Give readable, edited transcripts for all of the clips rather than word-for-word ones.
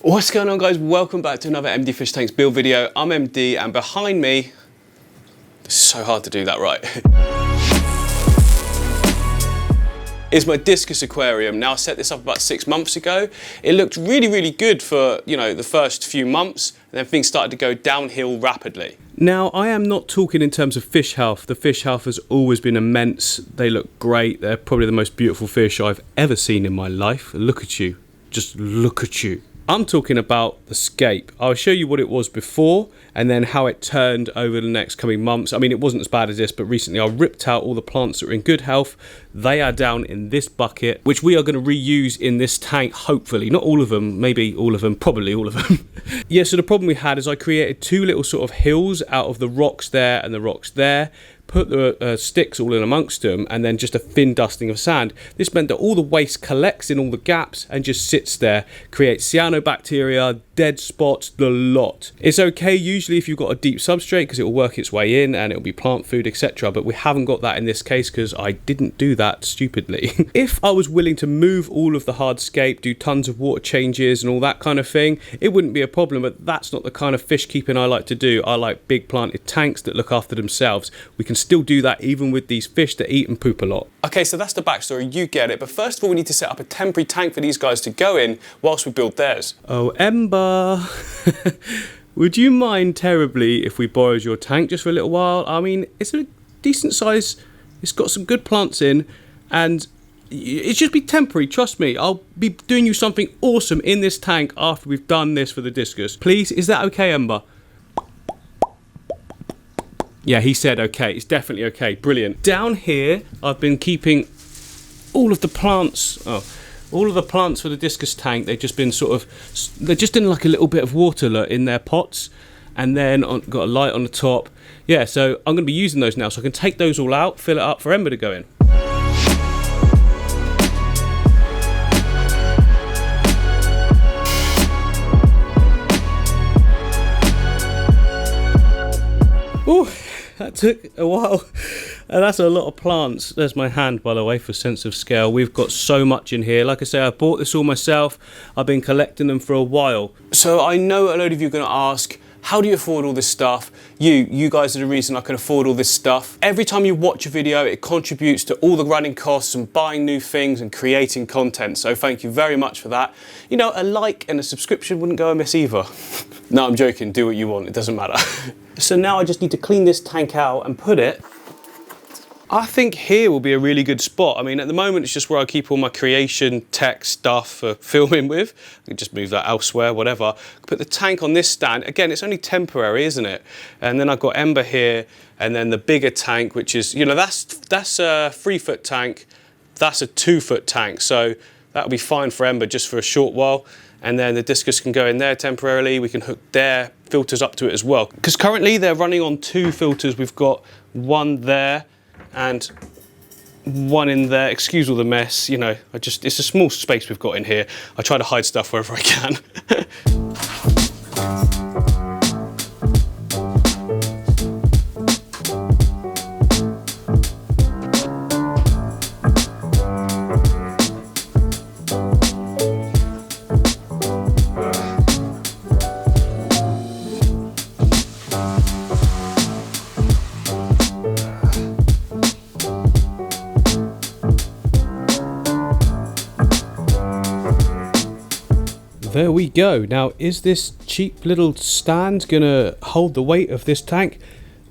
What's going on, guys? Welcome back to another MD Fish Tanks build video. I'm MD, and behind me, it's so hard to do that right, is my Discus Aquarium. Now, I set this up about 6 months ago. It looked really good for, the first few months, and then things started to go downhill rapidly. Now, I am not talking in terms of fish health. The fish health has always been immense. They look great. They're probably the most beautiful fish I've ever seen in my life. Look at you. Just look at you. I'm talking about the scape. I'll show you what it was before and then how it turned over the next coming months. I mean, it wasn't as bad as this, but recently I ripped out all the plants that are in good health. They are down in this bucket, which we are going to reuse in this tank, hopefully. Not all of them, maybe all of them, probably all of them. Yeah, so the problem we had is I created two little sort of hills out of the rocks there and the rocks there. Put the sticks all in amongst them, and then just a thin dusting of sand. This meant that all the waste collects in all the gaps and just sits there, creates cyanobacteria, dead spots, the lot. It's okay usually if you've got a deep substrate because it will work its way in and it will be plant food, etc. But we haven't got that in this case because I didn't do that stupidly. If I was willing to move all of the hardscape, do tons of water changes and all that kind of thing, it wouldn't be a problem, but that's not the kind of fish keeping I like to do. I like big planted tanks that look after themselves. We can still do that even with these fish that eat and poop a lot. Okay, so that's the backstory, you get it, but first of all we need to set up a temporary tank for these guys to go in whilst we build theirs. Oh, Ember, would you mind terribly if we borrowed your tank just for a little while? I mean, it's a decent size, it's got some good plants in, and it should be temporary, trust me. I'll be doing you something awesome in this tank after we've done this for the discus. Please, is that okay, Ember? Yeah, he said okay. It's definitely okay. Brilliant. Down here, I've been keeping all of the plants. All of the plants for the discus tank. They've just been they're just in like a little bit of water in their pots, and then got a light on the top. Yeah, so I'm going to be using those now, so I can take those all out, fill it up for Ember to go in. Ooh. That took a while, and that's a lot of plants. There's my hand, by the way, for sense of scale. We've got so much in here. Like I say, I bought this all myself. I've been collecting them for a while. So I know a load of you are going to ask, how do you afford all this stuff? You guys are the reason I can afford all this stuff. Every time you watch a video, it contributes to all the running costs and buying new things and creating content. So thank you very much for that. You know, a like and a subscription wouldn't go amiss either. No, I'm joking. Do what you want. It doesn't matter. So now I just need to clean this tank out and put it. I think here will be a really good spot. I mean, at the moment, it's just where I keep all my creation tech stuff for filming with. I can just move that elsewhere, whatever. Put the tank on this stand. Again, it's only temporary, isn't it? And then I've got Ember here, and then the bigger tank, which is, that's a 3-foot tank. That's a 2-foot tank. So that'll be fine for Ember just for a short while. And then the discus can go in there temporarily. We can hook their filters up to it as well. Because currently they're running on 2 filters. We've got one there and one in there. Excuse all the mess, it's a small space we've got in here. I try to hide stuff wherever I can. There we go. Now, is this cheap little stand gonna hold the weight of this tank?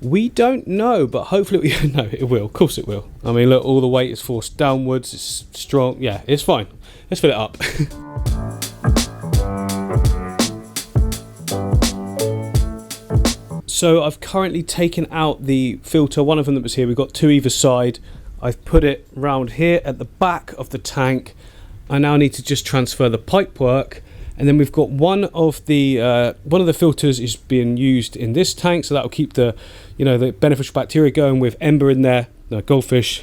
We don't know, but hopefully no, it will. Of course it will. I mean, look, all the weight is forced downwards. It's strong. Yeah, it's fine. Let's fill it up. So I've currently taken out the filter, one of them that was here. We've got 2 either side. I've put it round here at the back of the tank. I now need to just transfer the pipework. And then we've got one of the filters is being used in this tank, so that will keep the beneficial bacteria going with Ember in there, goldfish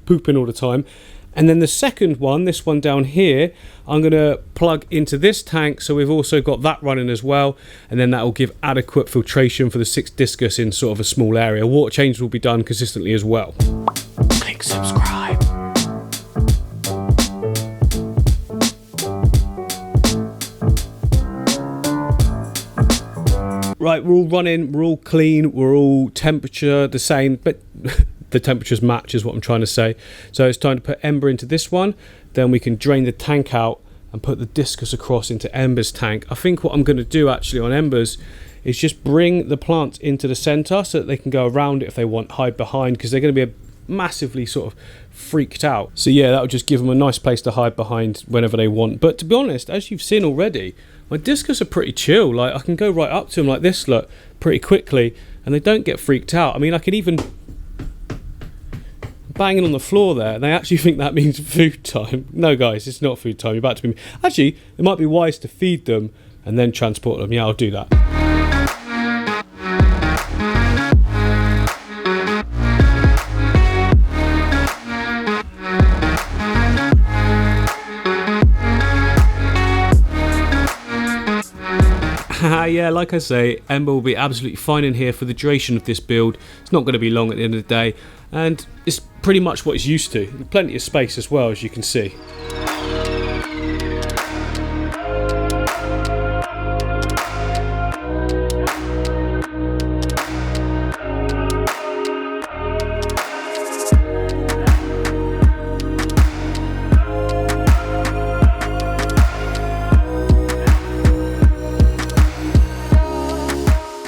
pooping all the time. And then the second one, this one down here, I'm going to plug into this tank, so we've also got that running as well, and then that will give adequate filtration for the 6 discus in sort of a small area. Water changes will be done consistently as well. Click subscribe. Right, we're all running, we're all clean, we're all temperature the same, but the temperatures match is what I'm trying to say. So it's time to put Ember into this one, then we can drain the tank out and put the Discus across into Ember's tank. I think what I'm going to do actually on Ember's is just bring the plants into the centre so that they can go around it if they want, hide behind, because they're going to be massively sort of freaked out. So yeah, that would just give them a nice place to hide behind whenever they want. But to be honest, as you've seen already, my Discus are pretty chill. Like, I can go right up to them like this, look, pretty quickly, and they don't get freaked out. I mean, I could even banging on the floor there, and they actually think that means food time. No guys, it's not food time. You're about to be... Actually, it might be wise to feed them and then transport them. Yeah, I'll do that. Yeah, like I say, Ember will be absolutely fine in here for the duration of this build. It's not going to be long at the end of the day, and it's pretty much what it's used to. Plenty of space as well, as you can see.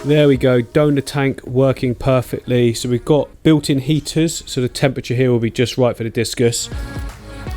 There we go, donor tank working perfectly. So we've got built-in heaters, so the temperature here will be just right for the Discus.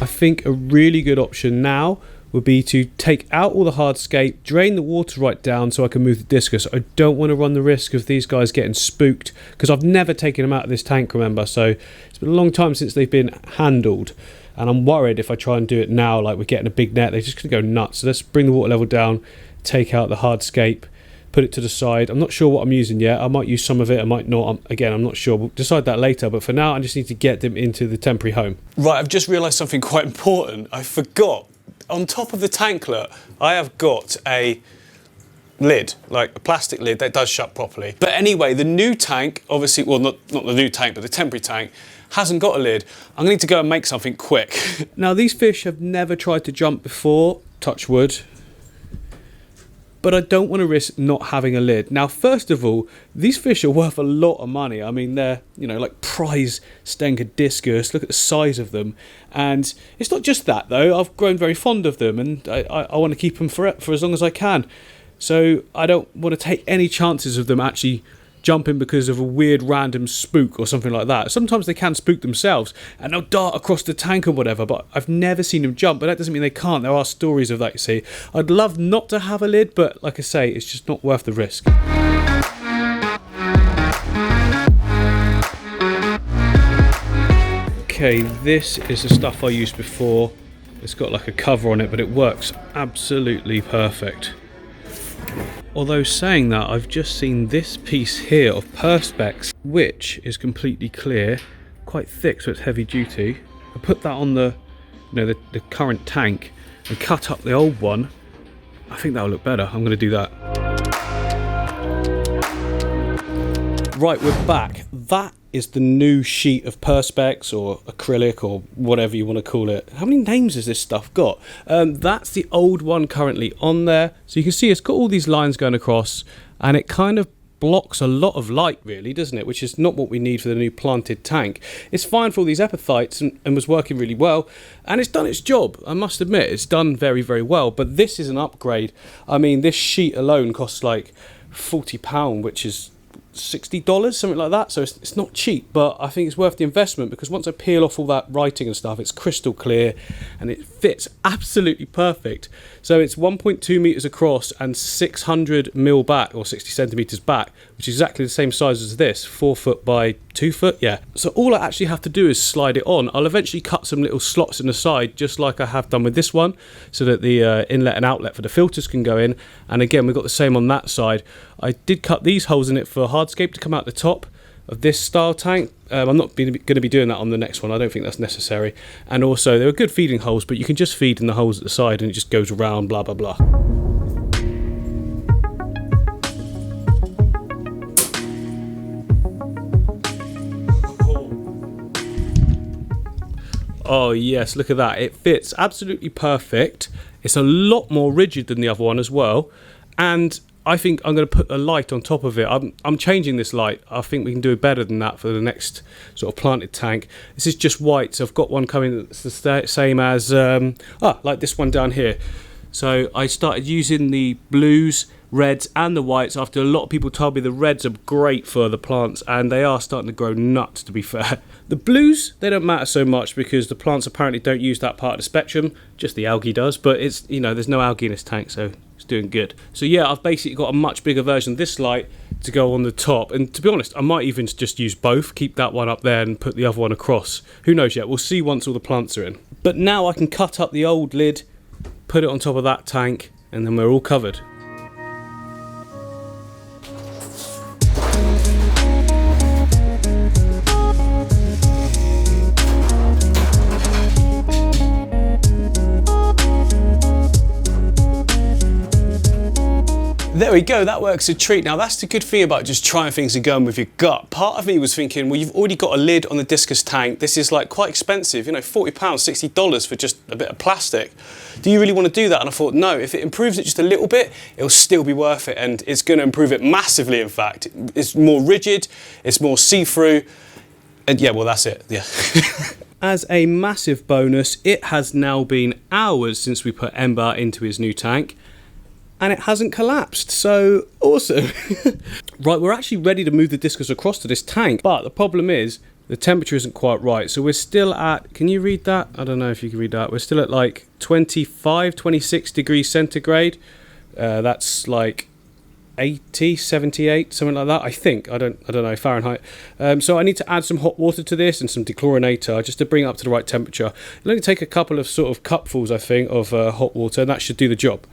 I think a really good option now would be to take out all the hardscape, drain the water right down so I can move the Discus. I don't want to run the risk of these guys getting spooked, because I've never taken them out of this tank, remember, so it's been a long time since they've been handled. And I'm worried if I try and do it now, like we're getting a big net, they're just going to go nuts. So let's bring the water level down, take out the hardscape, put it to the side. I'm not sure what I'm using yet. I might use some of it, I might not. Again, I'm not sure. We'll decide that later. But for now, I just need to get them into the temporary home. Right, I've just realised something quite important. I forgot. On top of the tanklet, I have got a lid, like a plastic lid that does shut properly. But anyway, the new tank, obviously, well, not the new tank, but the temporary tank, hasn't got a lid. I'm going to need to go and make something quick. Now, these fish have never tried to jump before, touch wood. But I don't want to risk not having a lid. Now, first of all, these fish are worth a lot of money. I mean, they're, you know, like prize Stenker Discus. Look at the size of them. And it's not just that, though. I've grown very fond of them, and I want to keep them for as long as I can. So I don't want to take any chances of them actually jumping because of a weird random spook or something like that. Sometimes they can spook themselves and they'll dart across the tank or whatever, but I've never seen them jump. But that doesn't mean they can't. There are stories of that, you see. I'd love not to have a lid, but like I say, it's just not worth the risk. Okay, this is the stuff I used before. It's got like a cover on it, but it works absolutely perfect. Although saying that, I've just seen this piece here of Perspex, which is completely clear, quite thick, so it's heavy duty. I put that on the, you know, the current tank and cut up the old one. I think that'll look better. I'm going to do that. Right, we're back. That is the new sheet of Perspex or acrylic or whatever you want to call it. How many names has this stuff got? That's the old one currently on there. So you can see it's got all these lines going across, and it kind of blocks a lot of light, really, doesn't it? Which is not what we need for the new planted tank. It's fine for all these epiphytes and was working really well, and it's done its job. I must admit, it's done very, very well. But this is an upgrade. I mean, this sheet alone costs like £40, which is $60, something like that. So it's not cheap, but I think it's worth the investment, because once I peel off all that writing and stuff, it's crystal clear and it fits absolutely perfect. So it's 1.2 meters across and 600 mil back, or 60 centimeters back, which is exactly the same size as this, 4 foot by 2 foot. Yeah, so all I actually have to do is slide it on. I'll eventually cut some little slots in the side, just like I have done with this one, so that the inlet and outlet for the filters can go in. And again, we've got the same on that side. I did cut these holes in it for hardscape to come out the top of this style tank. I'm not going to be doing that on the next one. I don't think that's necessary. And also, there are good feeding holes, but you can just feed in the holes at the side and it just goes around, blah, blah, blah. Oh yes, look at that. It fits absolutely perfect. It's a lot more rigid than the other one as well. And I think I'm going to put a light on top of it. I'm changing this light. I think we can do better than that for the next sort of planted tank. This is just white, so I've got one coming that's the same as, like this one down here. So I started using the blues, reds and the whites after a lot of people told me the reds are great for the plants, and they are starting to grow nuts, to be fair. The blues, they don't matter so much because the plants apparently don't use that part of the spectrum, just the algae does, but it's, you know, there's no algae in this tank, so it's doing good. So yeah, I've basically got a much bigger version of this light to go on the top, and to be honest, I might even just use both, keep that one up there and put the other one across. Who knows yet, we'll see once all the plants are in. But now I can cut up the old lid, put it on top of that tank, and then we're all covered. There we go, that works a treat. Now that's the good thing about just trying things and going with your gut. Part of me was thinking, well, you've already got a lid on the Discus tank. This is like quite expensive, you know, £40, $60 for just a bit of plastic. Do you really want to do that? And I thought, no, if it improves it just a little bit, it'll still be worth it. And it's going to improve it massively, in fact. It's more rigid, it's more see-through. And yeah, well, that's it, yeah. As a massive bonus, it has now been hours since we put Ember into his new tank, and it hasn't collapsed, so awesome. Right, we're actually ready to move the Discus across to this tank, but the problem is the temperature isn't quite right, so we're still at, can you read that? I don't know if you can read that. We're still at like 25, 26 degrees centigrade. That's like 80, 78, something like that, I think. I don't know, Fahrenheit. So I need to add some hot water to this and some dechlorinator just to bring it up to the right temperature. It'll only take a couple of sort of cupfuls, I think, of hot water, and that should do the job.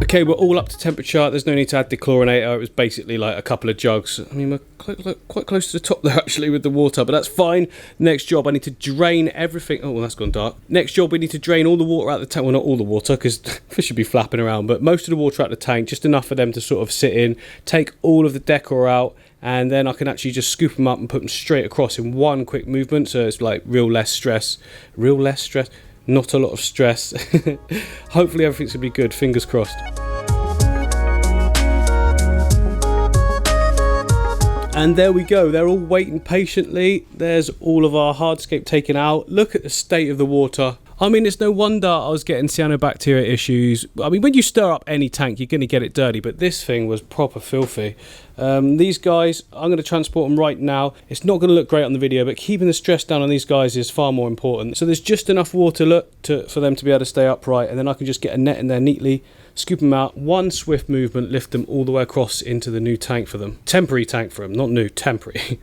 Okay, we're all up to temperature. There's no need to add dechlorinator. It was basically like a couple of jugs. I mean, we're quite close to the top there actually with the water, but that's fine. Next job, I need to drain everything. Oh, well, that's gone dark. Next job, we need to drain all the water out of the tank. Well, not all the water, because fish should be flapping around, but most of the water out of the tank, just enough for them to sort of sit in, take all of the decor out, and then I can actually just scoop them up and put them straight across in one quick movement, so it's like real less stress. Not a lot of stress. Hopefully everything's going to be good, fingers crossed. And there we go, they're all waiting patiently. There's all of our hardscape taken out. Look at the state of the water. I mean, it's no wonder I was getting cyanobacteria issues. I mean, when you stir up any tank, you're going to get it dirty, but this thing was proper filthy. These guys, I'm going to transport them right now. It's not going to look great on the video, but keeping the stress down on these guys is far more important. So there's just enough water for them to be able to stay upright, and then I can just get a net in there neatly, scoop them out, one swift movement, lift them all the way across into the new tank for them. Temporary tank for them, not new, temporary.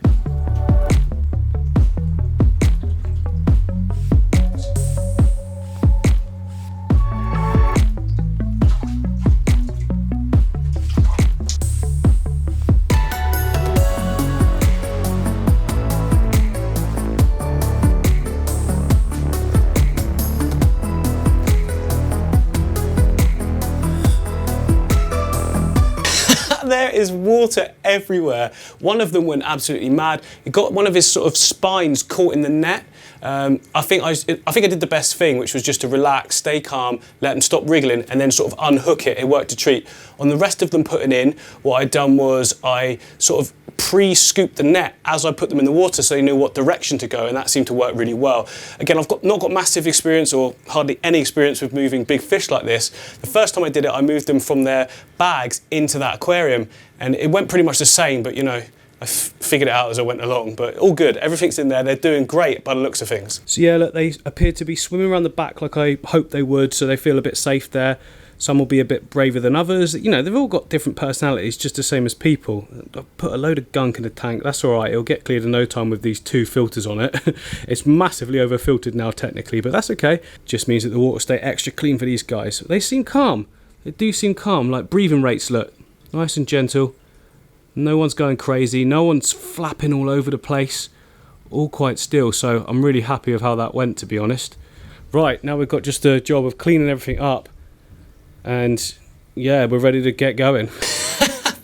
There is water everywhere. One of them went absolutely mad. It got one of his sort of spines caught in the net. I think I did the best thing, which was just to relax, stay calm, let them stop wriggling, and then sort of unhook it. It worked a treat. On the rest of them putting in, what I'd done was I sort of pre-scooped the net as I put them in the water, so they knew what direction to go, and that seemed to work really well. Again, I've not got massive experience or hardly any experience with moving big fish like this. The first time I did it, I moved them from their bags into that aquarium, and it went pretty much the same, but you know, I figured it out as I went along, but all good. Everything's in there. They're doing great by the looks of things. So yeah, look, they appear to be swimming around the back like I hoped they would, so they feel a bit safe there. Some will be a bit braver than others. You know, they've all got different personalities, just the same as people. I've put a load of gunk in the tank. That's all right. It'll get cleared in no time with these 2 filters on it. It's massively over-filtered now, technically, but that's okay. Just means that the water will stay extra clean for these guys. They seem calm. They do seem calm. Like, breathing rates, look. Nice and gentle. No one's going crazy. No one's flapping all over the place. All quite still, so I'm really happy with how that went, to be honest. Right, now we've got just a job of cleaning everything up. And yeah, we're ready to get going.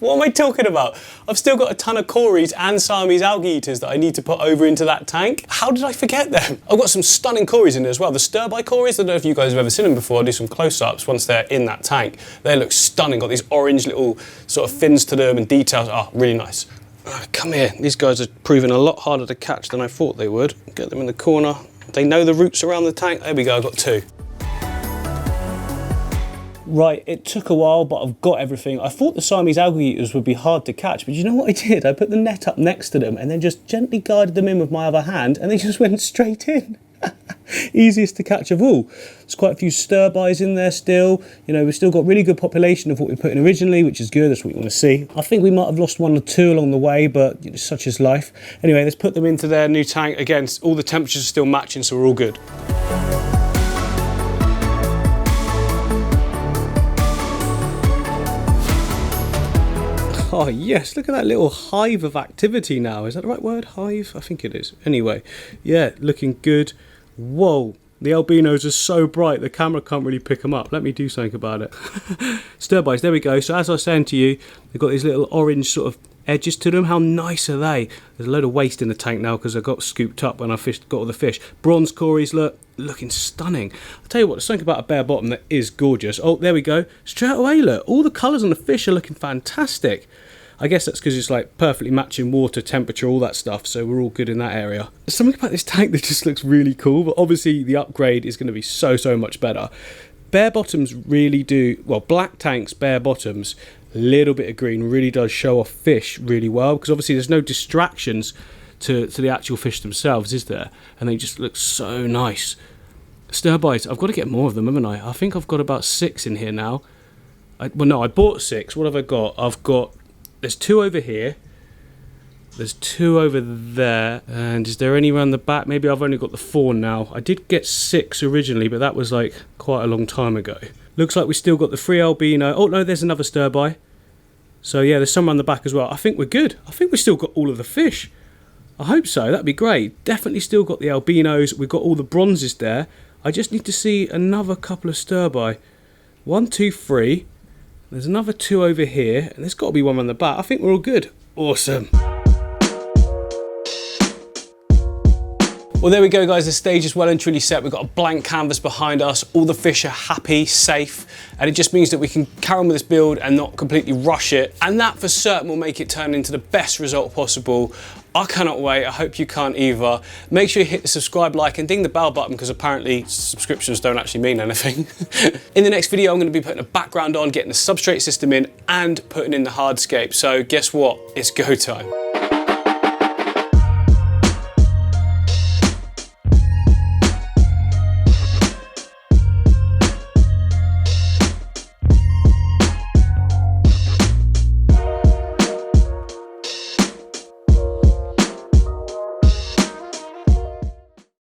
What am I talking about? I've still got a ton of cories and Siamese algae eaters that I need to put over into that tank. How did I forget them? I've got some stunning cories in there as well. The stir-by cories, I don't know if you guys have ever seen them before. I'll do some close-ups once they're in that tank. They look stunning, got these orange little sort of fins to them and details. Oh, really nice. Come here. These guys are proving a lot harder to catch than I thought they would. Get them in the corner. They know the routes around the tank. There we go, I've got 2. Right, it took a while, but I've got everything. I thought the Siamese algae eaters would be hard to catch, but you know what I did? I put the net up next to them and then just gently guided them in with my other hand, and they just went straight in. Easiest to catch of all. There's quite a few stir-bys in there still. You know, we've still got really good population of what we put in originally, which is good. That's what we want to see. I think we might have lost 1 or 2 along the way, but you know, such is life. Anyway, let's put them into their new tank. Again, all the temperatures are still matching, so we're all good. Oh yes, look at that little hive of activity now. Is that the right word? Hive? I think it is. Anyway, yeah, looking good. Whoa, the albinos are so bright the camera can't really pick them up. Let me do something about it. Stir-bys, there we go. So as I was saying to you, they've got these little orange sort of edges to them. How nice are they? There's a load of waste in the tank now because I got scooped up when I got all the fish. Bronze cories, looking stunning. I'll tell you what, there's something about a bare bottom that is gorgeous. Oh, there we go. Straight away, look. All the colours on the fish are looking fantastic. I guess that's because it's like perfectly matching water, temperature, all that stuff, so we're all good in that area. There's something about this tank that just looks really cool, but obviously the upgrade is going to be so much better. Bare bottoms really do, well, black tanks, bare bottoms, a little bit of green really does show off fish really well, because obviously there's no distractions to the actual fish themselves, is there? And they just look so nice. Stir-bys, I've got to get more of them, haven't I? I think I've got about 6 in here now. Well, no, I bought 6. What have I got? There's 2 over here. There's 2 over there. And is there any around the back? Maybe I've only got the 4 now. I did get 6 originally, but that was like quite a long time ago. Looks like we still got the 3 albino. Oh no, there's another stir-by. So yeah, there's some around the back as well. I think we're good. I think we've still got all of the fish. I hope so. That'd be great. Definitely still got the albinos. We've got all the bronzes there. I just need to see another couple of stir-by. 1, 2, 3. There's another 2 over here, and there's got to be 1 on the back. I think we're all good. Awesome. Well, there we go, guys. The stage is well and truly set. We've got a blank canvas behind us. All the fish are happy, safe, and it just means that we can carry on with this build and not completely rush it. And that for certain will make it turn into the best result possible. I cannot wait. I hope you can't either. Make sure you hit the subscribe, like, and ding the bell button because apparently subscriptions don't actually mean anything. In the next video, I'm going to be putting a background on, getting the substrate system in, and putting in the hardscape. So guess what? It's go time.